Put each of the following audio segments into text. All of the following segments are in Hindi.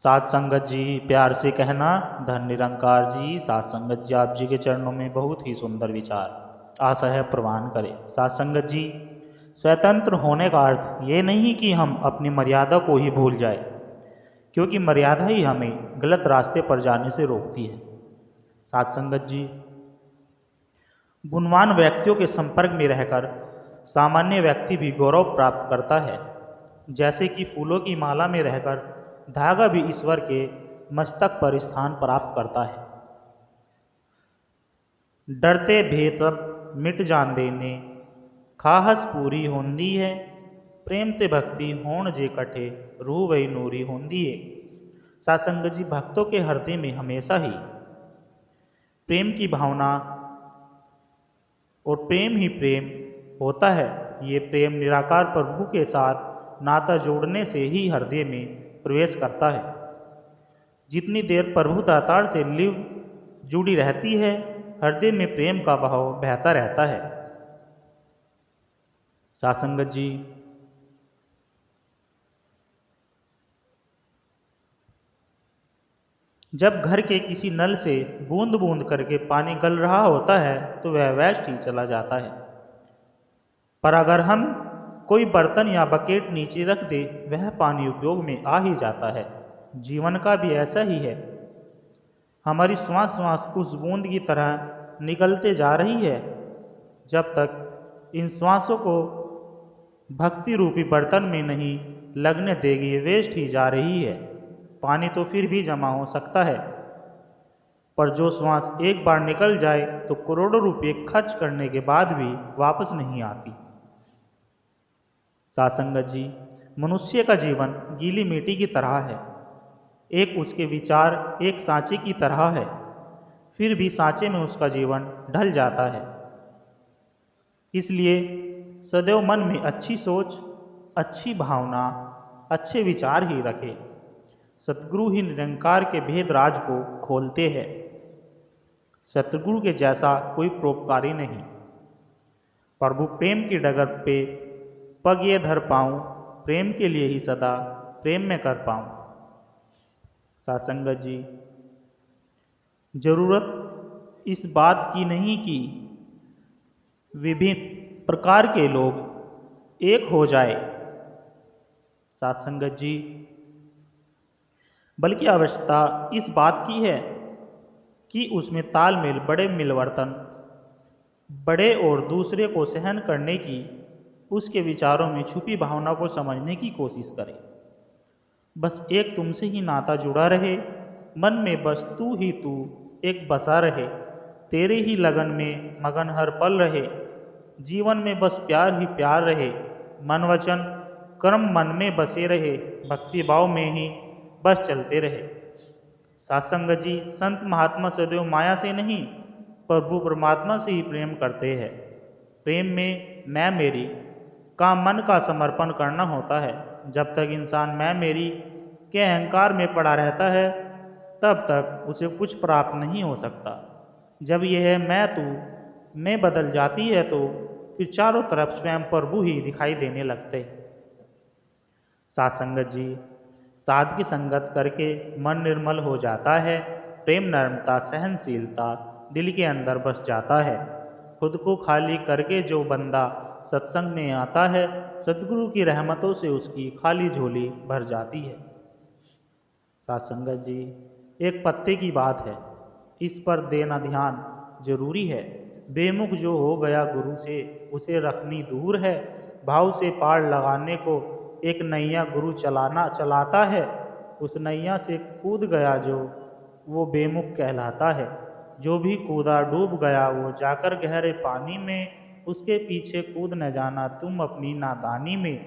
साथ संगत जी प्यार से कहना, धन निरंकार जी। साथ संगत जी आप जी के चरणों में बहुत ही सुंदर विचार, आशा है प्रवान करें। साथ संगत जी, स्वतंत्र होने का अर्थ ये नहीं कि हम अपनी मर्यादा को ही भूल जाए, क्योंकि मर्यादा ही हमें गलत रास्ते पर जाने से रोकती है। साथ संगत जी, गुणवान व्यक्तियों के संपर्क में रहकर सामान्य व्यक्ति भी गौरव प्राप्त करता है, जैसे कि फूलों की माला में रहकर धागा भी ईश्वर के मस्तक पर स्थान प्राप्त करता है। डरते भेतब मिट जान देने, खाहस पूरी होंदी है, प्रेम ते भक्ति होण जे कठे, रूह वही नूरी होंदी है। सासंग जी, भक्तों के हृदय में हमेशा ही प्रेम की भावना और प्रेम ही प्रेम होता है। ये प्रेम निराकार प्रभु के साथ नाता जोड़ने से ही हृदय में प्रवेश करता है। जितनी देर प्रभु दातार से लिव जुड़ी रहती है, हृदय में प्रेम का भाव बहता रहता है। सासंगत जी, जब घर के किसी नल से बूंद बूंद करके पानी गल रहा होता है तो वह वेस्ट ही चला जाता है, पर अगर हम कोई बर्तन या बकेट नीचे रख दे, वह पानी उपयोग में आ ही जाता है। जीवन का भी ऐसा ही है। हमारी श्वास श्वास उस बूंद की तरह निकलते जा रही है। जब तक इन श्वासों को भक्ति रूपी बर्तन में नहीं लगने देगी, वेस्ट ही जा रही है। पानी तो फिर भी जमा हो सकता है, पर जो श्वास एक बार निकल जाए तो करोड़ों रुपये खर्च करने के बाद भी वापस नहीं आती। सासंगत जी, मनुष्य का जीवन गीली मिट्टी की तरह है। एक उसके विचार एक सांचे की तरह है, फिर भी सांचे में उसका जीवन ढल जाता है। इसलिए सदैव मन में अच्छी सोच, अच्छी भावना, अच्छे विचार ही रखे। सतगुरु ही निरंकार के भेद राज को खोलते हैं। सतगुरु के जैसा कोई परोपकारी नहीं। प्रभु प्रेम की डगर पे पग ये धर पाऊँ, प्रेम के लिए ही सदा प्रेम में कर पाऊँ। सासंगत जी, जरूरत इस बात की नहीं कि विभिन्न प्रकार के लोग एक हो जाए, सासंगत जी, बल्कि आवश्यकता इस बात की है कि उसमें तालमेल, बड़े मिलवर्तन, बड़े और दूसरे को सहन करने की, उसके विचारों में छुपी भावना को समझने की कोशिश करें। बस एक तुमसे ही नाता जुड़ा रहे, मन में बस तू ही तू एक बसा रहे, तेरे ही लगन में मगन हर पल रहे, जीवन में बस प्यार ही प्यार रहे, मन वचन कर्म मन में बसे रहे, भक्ति भाव में ही बस चलते रहे। सासंगत जी, संत महात्मा सदैव माया से नहीं, प्रभु परमात्मा से ही प्रेम करते हैं। प्रेम में मैं मेरी का मन का समर्पण करना होता है। जब तक इंसान मैं मेरी के अहंकार में पड़ा रहता है, तब तक उसे कुछ प्राप्त नहीं हो सकता। जब यह मैं तू में बदल जाती है तो फिर चारों तरफ स्वयं प्रभु ही दिखाई देने लगते। सासंगत जी, साध की संगत करके मन निर्मल हो जाता है। प्रेम, नर्मता, सहनशीलता दिल के अंदर बस जाता है। खुद को खाली करके जो बंदा सत्संग में आता है, सद्गुरु की रहमतों से उसकी खाली झोली भर जाती है। सासंगत जी, एक पत्ते की बात है, इस पर देना ध्यान जरूरी है। बेमुख जो हो गया गुरु से, उसे रखनी दूर है। भाव से पार लगाने को एक नैया गुरु चलाता है। उस नैया से कूद गया जो, वो बेमुख कहलाता है। जो भी कूदा डूब गया वो जाकर गहरे पानी में, उसके पीछे कूद न जाना तुम अपनी नादानी में।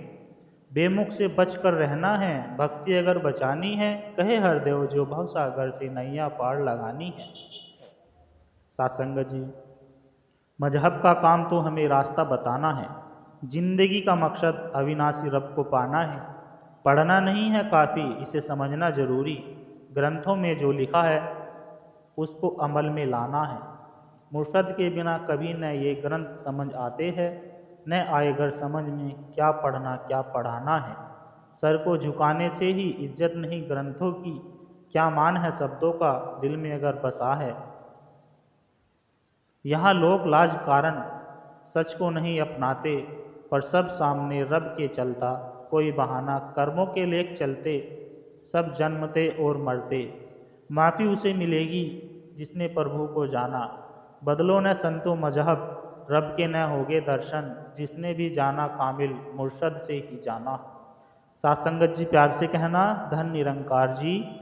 बेमुख से बचकर रहना है, भक्ति अगर बचानी है, कहे हरदेव जो भवसागर से नैया पार लगानी है। सासंगत जी, मजहब का काम तो हमें रास्ता बताना है। जिंदगी का मकसद अविनाशी रब को पाना है। पढ़ना नहीं है काफ़ी, इसे समझना जरूरी। ग्रंथों में जो लिखा है उसको अमल में लाना है। मुर्शद के बिना कभी न ये ग्रंथ समझ आते हैं, न आए घर समझ में क्या पढ़ना क्या पढ़ाना है। सर को झुकाने से ही इज्जत नहीं ग्रंथों की, क्या मान है शब्दों का दिल में अगर बसा है। यहाँ लोग लाज कारण सच को नहीं अपनाते, पर सब सामने रब के चलता, कोई बहाना कर्मों के लेख चलते, सब जन्मते और मरते। माफ़ी उसे मिलेगी जिसने प्रभु को जाना, बदलो न संतो मजहब रब के न होगे दर्शन, जिसने भी जाना कामिल मुर्शद से ही जाना। साथ संगत जी प्यार से कहना, धन निरंकार जी।